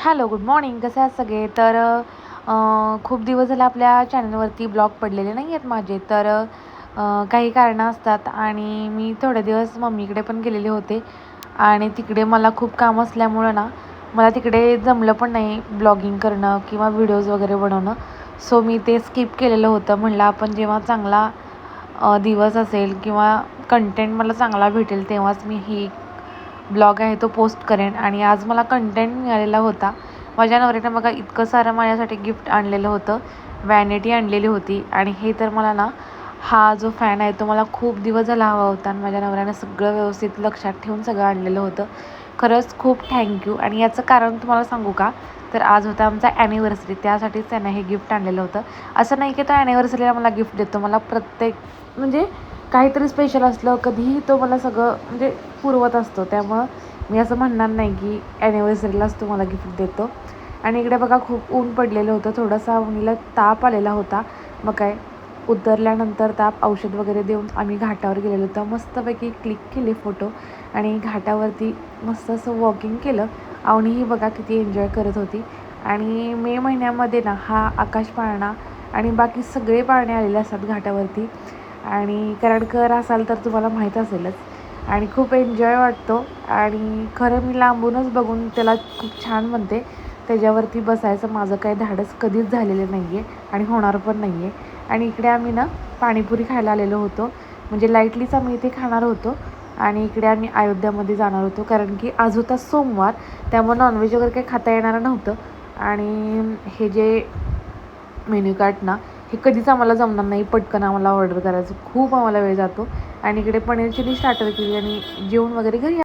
Hello, good morning. कसे आहात सगळे? तर खूप दिवस झाले आपल्या चॅनलवरती ब्लॉग पडलेले नाही आहेत माझे. तर काही कारणं असतात आणि मी थोडे दिवस मम्मीकडे पण गेलेले होते आणि तिकडे मला खूप काम असल्यामुळं ना, मला तिकडे जमलं पण नाही ब्लॉगिंग करणं किंवा व्हिडिओज वगैरे बनवणं. सो मी ते स्किप केलेलं होतं. म्हणलं आपण जेव्हा चांगला दिवस असेल किंवा कंटेंट मला चांगला भेटेल तेव्हाच मी ही ब्लॉग आहे तो पोस्ट करेन. आणि आज मला कंटेंट मिळालेला होता. माझ्या नवऱ्यानं बघा इतकं सारं माझ्यासाठी गिफ्ट आणलेलं होतं. वॅनिटी आणलेली होती आणि हे तर मला ना, हा जो फॅन आहे तो मला खूप दिवस झाला हवा होता आणि माझ्या नवऱ्यानं सगळं व्यवस्थित लक्षात ठेवून सगळं आणलेलं होतं. खरंच खूप थँक्यू. आणि याचं कारण तुम्हाला सांगू का? तर आज होता आमचा ॲनिव्हर्सरी, त्यासाठीच त्यानं हे गिफ्ट आणलेलं होतं. असं नाही की तो ॲनिव्हर्सरीला मला गिफ्ट देतो, मला प्रत्येक म्हणजे काहीतरी स्पेशल असलं कधीही तो मला सगळं म्हणजे पुरवत असतो. त्यामुळं मी असं म्हणणार नाही की ॲनिव्हर्सरीलाच तो मला गिफ्ट देतो. आणि इकडे बघा खूप ऊन पडलेलं होतं, थोडासा ऊनीला ताप आलेला होता. मग काय उतरल्यानंतर ताप औषध वगैरे देऊन आम्ही घाटावर गेलेलो होतो. मस्तपैकी क्लिक केले फोटो आणि घाटावरती मस्त असं वॉकिंग केलं. अवनीही बघा किती एन्जॉय करत होती. आणि मे महिन्यामध्ये ना हा आकाश पाळणा आणि बाकी सगळे पाळणे आलेले असतात घाटावरती. आणि कराडकर असाल तर तुम्हाला माहीत असेलच. आणि खूप एन्जॉय वाटतो आणि खरं मी लांबूनच बघून त्याला खूप छान म्हणते. त्याच्यावरती बसायचं माझं काही धाडस कधीच झालेलं नाही आहे आणि होणार पण नाही आहे. आणि इकडे आम्ही ना पाणीपुरी खायला आलेलो होतो, म्हणजे लाईटलीच आम्ही इथे खाणार होतो. आणि इकडे आम्ही अयोध्यामध्ये जाणार होतो कारण की आज होता सोमवार, त्यामुळे नॉनव्हेज वगैरे काही खाता येणार नव्हतं. आणि हे जे मेन्यू कार्ड ना, हे कधीच आम्हाला जमणार नाही पटकन आम्हाला ऑर्डर करायचं, खूप आम्हाला वेळ जातो. आणि इकडे पनीर चिली स्टार्टर केली आणि जेवण वगैरे घरी